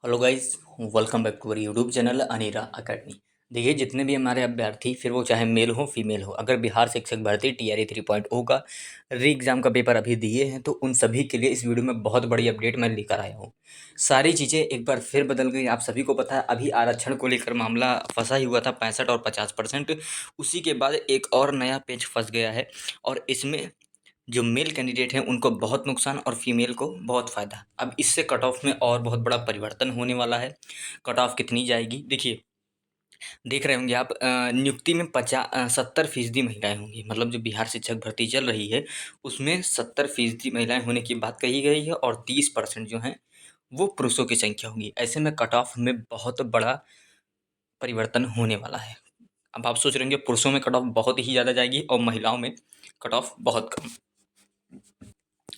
Hello guys, welcome back to our YouTube channel Anira Academy. देखिए, जितने भी हमारे अभ्यर्थी, फिर वो चाहे मेल हो फीमेल हो, अगर बिहार शिक्षक भर्ती टीआरई 3.0 का री एग्ज़ाम का पेपर अभी दिए हैं तो उन सभी के लिए इस वीडियो में बहुत बड़ी अपडेट मैं लेकर आया हूँ। सारी चीज़ें एक बार फिर बदल गई, आप सभी को पता है। अभी आरक्षण को लेकर मामला फंसा ही हुआ था 65 और 50%। उसी के बाद एक और नया पेच फंस गया है और इसमें जो मेल कैंडिडेट हैं उनको बहुत नुकसान और फीमेल को बहुत फ़ायदा। अब इससे कट ऑफ में और बहुत बड़ा परिवर्तन होने वाला है। कट ऑफ कितनी जाएगी, देखिए, देख रहे होंगे आप, नियुक्ति में 70% महिलाएं होंगी। मतलब जो बिहार शिक्षक भर्ती चल रही है उसमें 70% महिलाएं होने की बात कही गई है और 30% जो हैं वो पुरुषों की संख्या होगी। ऐसे में कट ऑफ में बहुत बड़ा परिवर्तन होने वाला है। अब आप सोच रहे होंगे पुरुषों में कट ऑफ बहुत ही ज़्यादा जाएगी और महिलाओं में कट ऑफ बहुत कम।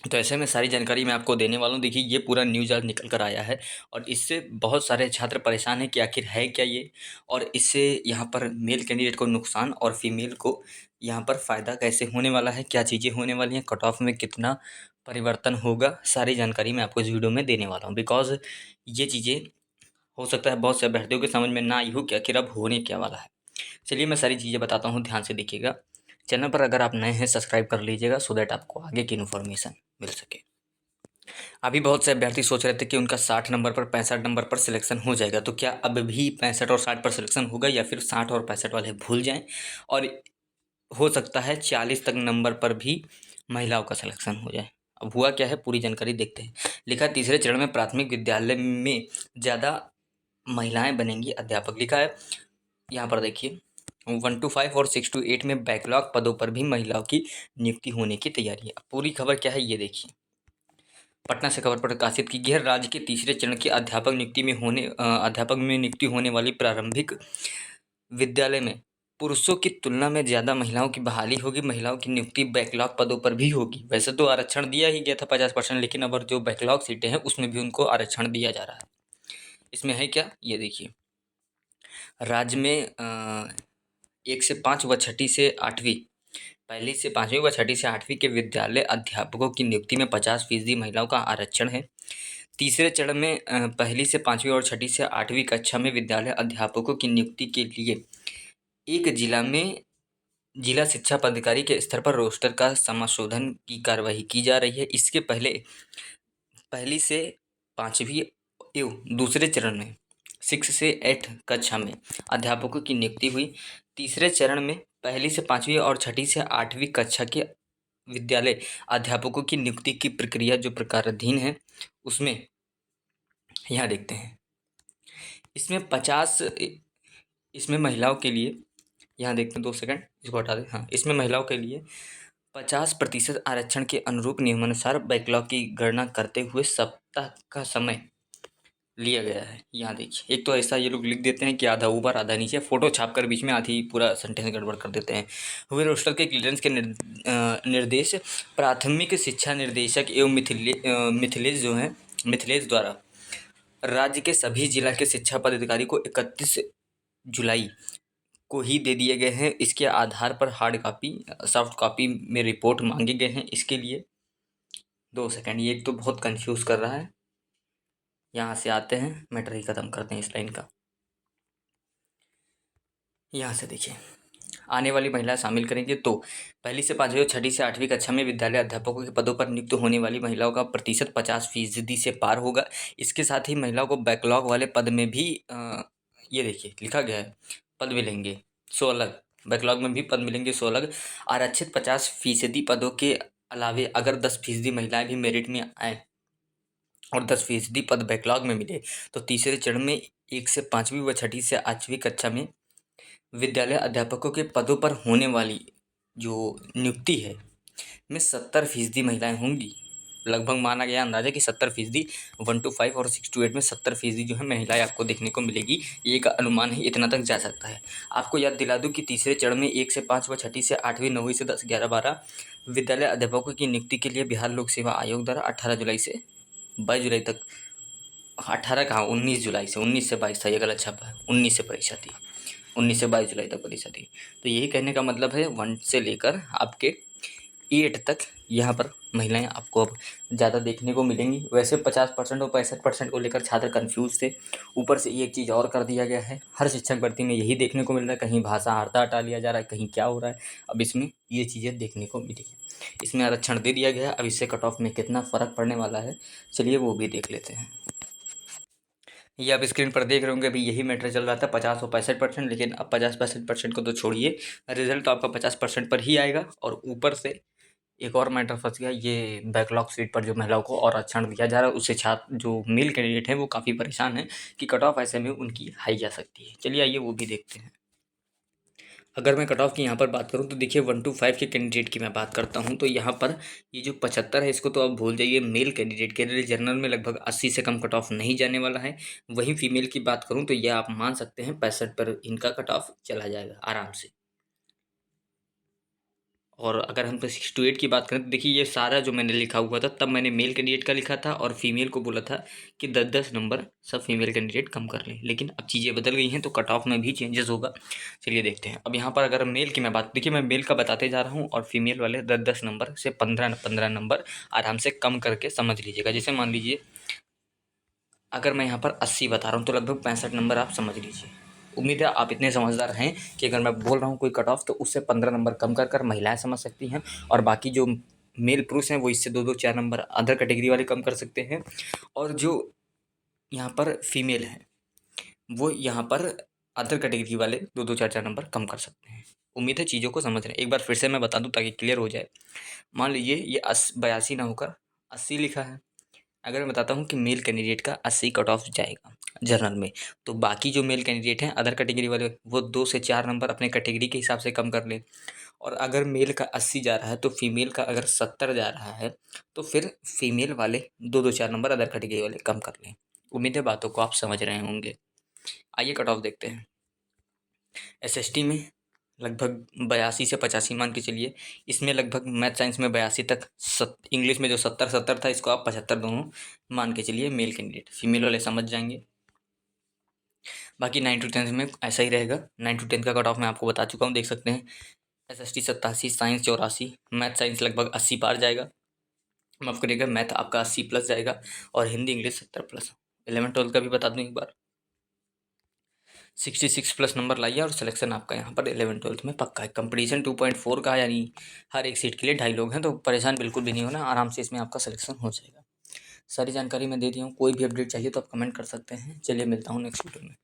तो ऐसे में सारी जानकारी मैं आपको देने वाला हूँ। देखिए, ये पूरा न्यूज़ आज निकल कर आया है और इससे बहुत सारे छात्र परेशान हैं कि आखिर है क्या ये, और इससे यहाँ पर मेल कैंडिडेट को नुकसान और फीमेल को यहाँ पर फ़ायदा कैसे होने वाला है, क्या चीज़ें होने वाली हैं, कट ऑफ में कितना परिवर्तन होगा, सारी जानकारी मैं आपको इस वीडियो में देने वाला हूँ। बिकॉज़ ये चीज़ें हो सकता है बहुत से अभ्यर्थियों के समझ में ना आई हो कि आखिर अब होने क्या वाला है। चलिए मैं सारी चीज़ें बताता हूँ, ध्यान से देखिएगा। चैनल पर अगर आप नए हैं सब्सक्राइब कर लीजिएगा सो दैट आपको आगे की इन्फॉर्मेशन मिल सके। अभी बहुत से अभ्यर्थी सोच रहे थे कि उनका 60 नंबर पर 65 नंबर पर सिलेक्शन हो जाएगा, तो क्या अब भी 65 और 60 पर सिलेक्शन होगा या फिर 60 और 65 वाले भूल जाएं और हो सकता है 40 तक नंबर पर भी महिलाओं का सिलेक्शन हो जाए। अब हुआ क्या है, पूरी जानकारी देखते हैं। लिखा है, तीसरे चरण में प्राथमिक विद्यालय में ज़्यादा महिलाएं बनेंगी अध्यापक। लिखा है यहाँ पर, देखिए, 1 to 5 और 6 to 8 में बैकलॉग पदों पर भी महिलाओं की नियुक्ति होने की तैयारी है। अब पूरी खबर क्या है ये देखिए। पटना से खबर प्रकाशित की गई है। राज्य के तीसरे चरण की अध्यापक में नियुक्ति होने वाली प्रारंभिक विद्यालय में पुरुषों की तुलना में ज़्यादा महिलाओं की बहाली होगी। महिलाओं की नियुक्ति बैकलॉग पदों पर भी होगी। वैसे तो आरक्षण दिया ही गया था 50%, लेकिन अब जो बैकलॉग सीटें हैं उसमें भी उनको आरक्षण दिया जा रहा है। इसमें है क्या ये देखिए। राज्य में 1 से 5 व छठी से आठवीं, पहली से पाँचवीं व छठी से आठवीं के विद्यालय अध्यापकों की नियुक्ति में 50% महिलाओं का आरक्षण है। तीसरे चरण में पहली से पाँचवीं और छठी से आठवीं कक्षा में विद्यालय अध्यापकों की नियुक्ति के लिए एक जिला में जिला शिक्षा पदाधिकारी के स्तर पर रोस्टर का समाशोधन की कार्यवाही की जा रही है। इसके पहले पहली से पाँचवीं एवं दूसरे चरण में 6 से 8 कक्षा में अध्यापकों की नियुक्ति हुई। तीसरे चरण में पहली से पाँचवीं और छठी से आठवीं कक्षा के विद्यालय अध्यापकों की नियुक्ति की प्रक्रिया जो प्रकाराधीन है उसमें यहाँ देखते हैं। इसमें 50 इसमें महिलाओं के लिए, यहाँ देखते हैं, 2 सेकंड इसको हटा दें। हाँ, इसमें महिलाओं के लिए 50% आरक्षण के अनुरूप नियमानुसार बैकलॉग की गणना करते हुए सप्ताह का समय लिया गया है। यहाँ देखिए, एक तो ऐसा ये लोग लिख देते हैं कि आधा ऊपर आधा नीचे, फोटो छाप कर बीच में आधी पूरा सेंटेंस गड़बड़ कर देते हैं। हुए रोस्टर के क्लियरेंस के निर्देश प्राथमिक शिक्षा निदेशक एवं मिथिलेश जो हैं, मिथिलेश द्वारा राज्य के सभी जिला के शिक्षा पदाधिकारी को 31 जुलाई को ही दे दिए गए हैं। इसके आधार पर हार्ड कॉपी, सॉफ्ट कॉपी में रिपोर्ट मांगे गए हैं। इसके लिए 2 सेकंड, ये एक तो बहुत कंफ्यूज कर रहा है। यहाँ से आते हैं, मैटर ही ख़त्म करते हैं इस लाइन का। यहाँ से देखिए, आने वाली महिलाएं शामिल करेंगे तो पहली से पाँचवीं और छठी से आठवीं कक्षा में विद्यालय अध्यापकों के पदों पर नियुक्त होने वाली महिलाओं का प्रतिशत 50% से पार होगा। इसके साथ ही महिलाओं को बैकलॉग वाले पद में भी ये देखिए लिखा गया है, पद मिलेंगे 100 अलग। बैकलॉग में भी पद मिलेंगे 100 अलग। आरक्षित 50% पदों के अलावे अगर 10% महिलाएं भी मेरिट में आए और 10% पद बैकलॉग में मिले तो तीसरे चरण में 1 से पाँचवीं व छठी से आठवीं कक्षा में विद्यालय अध्यापकों के पदों पर होने वाली जो नियुक्ति है में 70% महिलाएं होंगी। लगभग माना गया अंदाजा कि 70%, 1 to 5 और 6 to 8 में 70% जो है महिलाएं आपको देखने को मिलेगी। ये एक अनुमान है, इतना तक जा सकता है। आपको याद दिला दूं कि तीसरे चरण में 1 से 5 व छठी से आठवीं, 9वीं से 10, 11, 12 विद्यालय अध्यापकों की नियुक्ति के लिए बिहार लोक सेवा आयोग द्वारा 18 जुलाई से 22 जुलाई तक, 18 कहाँ, 19 जुलाई से, 19 से 22 था, ये गलत छापा है, 19 से परीक्षा थी, 19 से 22 जुलाई तक परीक्षा थी। तो यही कहने का मतलब है 1 से लेकर आपके 8 तक यहाँ पर महिलाएं आपको अब ज़्यादा देखने को मिलेंगी। वैसे 50% और 65% को लेकर छात्र कन्फ्यूज थे, ऊपर से ये एक चीज़ और कर दिया गया है। हर शिक्षक भर्ती में यही देखने को मिल रहा है, कहीं भाषा हड़ता हटा लिया जा रहा है, कहीं क्या हो रहा है। अब इसमें ये चीज़ें देखने को मिली है। इसमें आरक्षण दे दिया गया है। अब इससे कट ऑफ में कितना फ़र्क पड़ने वाला है, चलिए वो भी देख लेते हैं। ये आप स्क्रीन पर देख रहे होंगे, अभी यही मैटर चल रहा था 50 और 65%, लेकिन अब 50-65% को तो छोड़िए, रिजल्ट तो आपका 50% पर ही आएगा। और ऊपर से एक और मैटर फंस गया, ये बैकलॉग सीट पर जो महिलाओं को और आरक्षण दिया जा रहा है, उससे छात्र जो मेल कैंडिडेट हैं वो काफ़ी परेशान हैं कि कट ऑफ ऐसे में उनकी हाई जा सकती है। चलिए आइए वो भी देखते हैं। अगर मैं कट ऑफ की यहाँ पर बात करूँ तो देखिए 1 to 5 के कैंडिडेट की मैं बात करता हूँ तो यहाँ पर ये जो 75 है इसको तो आप भूल जाइए। मेल कैंडिडेट के लिए जनरल में लगभग 80 से कम कट ऑफ नहीं जाने वाला है। वहीं फीमेल की बात करूँ तो यह आप मान सकते हैं 65 पर इनका कट ऑफ चला जाएगा आराम से। और अगर हम 6 to 8 की बात करें तो देखिए ये सारा जो मैंने लिखा हुआ था, तब मैंने मेल कैंडिडेट का लिखा था और फीमेल को बोला था कि 10-10 नंबर सब फीमेल कैंडिडेट कम कर लें। लेकिन अब चीज़ें बदल गई हैं तो कट ऑफ में भी चेंजेस होगा। चलिए देखते हैं। अब यहाँ पर अगर मेल की मैं बात, देखिए मैं मेल का बताते जा रहा हूँ और फीमेल वाले 10-10 नंबर से 15-15 नंबर आराम से कम करके समझ लीजिएगा। जैसे मान लीजिए अगर मैं यहाँ पर 80 बता रहा हूँ तो लगभग 65 नंबर आप समझ लीजिए। उम्मीद है आप इतने समझदार हैं कि अगर मैं बोल रहा हूँ कोई कट ऑफ तो उससे 15 नंबर कम कर कर महिलाएं समझ सकती हैं, और बाकी जो मेल पुरुष हैं वो इससे 2-2 4 नंबर अदर कैटेगरी वाले कम कर सकते हैं, और जो यहाँ पर फीमेल हैं वो यहाँ पर अदर कैटेगरी वाले 2-2 4-4 नंबर कम कर सकते हैं। उम्मीद है चीज़ों को समझ रहे हैं। एक बार फिर से मैं बता दूँ ताकि क्लियर हो जाए। मान लीजिए ये 82 ना होकर 80 लिखा है। अगर मैं बताता हूँ कि मेल कैंडिडेट का 80 कट ऑफ जाएगा जनरल में, तो बाकी जो मेल कैंडिडेट हैं अदर कैटेगरी वाले वो 2 से 4 नंबर अपने कैटेगरी के हिसाब से कम कर लें। और अगर मेल का 80 जा रहा है तो फीमेल का अगर 70 जा रहा है तो फिर फीमेल वाले 2-2 4 नंबर अदर कैटेगरी वाले कम कर लें। उम्मीद है बातों को आप समझ रहे होंगे। आइए कट ऑफ देखते हैं। एसएसटी में लगभग 82 से 85 मान के चलिए। इसमें लगभग मैथ साइंस में 82 तक, इंग्लिश में जो 70-70 था इसको आप 75 दोनों मान के चलिए मेल कैंडिडेट। फीमेल वाले समझ जाएंगे। बाकी 9 to 10 में ऐसा ही रहेगा। 9 to 10 का कट ऑफ मैं आपको बता चुका हूँ, देख सकते हैं। एसएसटी 87, साइंस 84, मैथ साइंस लगभग 80 पार जाएगा, माफ करिएगा मैथ आपका 80 प्लस जाएगा, और हिंदी इंग्लिश 70 प्लस। 11-12 का भी बता दूँ एक बार, 66 प्लस नंबर लाइए और सिलेक्शन आपका यहाँ पर 11-12 में पक्का है। कंपटीशन 2.4 का, यानी हर एक सीट के लिए 2.5 लोग हैं, तो परेशान बिल्कुल भी नहीं होना, आराम से इसमें आपका सिलेक्शन हो जाएगा। सारी जानकारी मैं दे दी हूँ। कोई भी अपडेट चाहिए तो आप कमेंट कर सकते हैं। चलिए मिलता हूँ नेक्स्ट वीडियो में।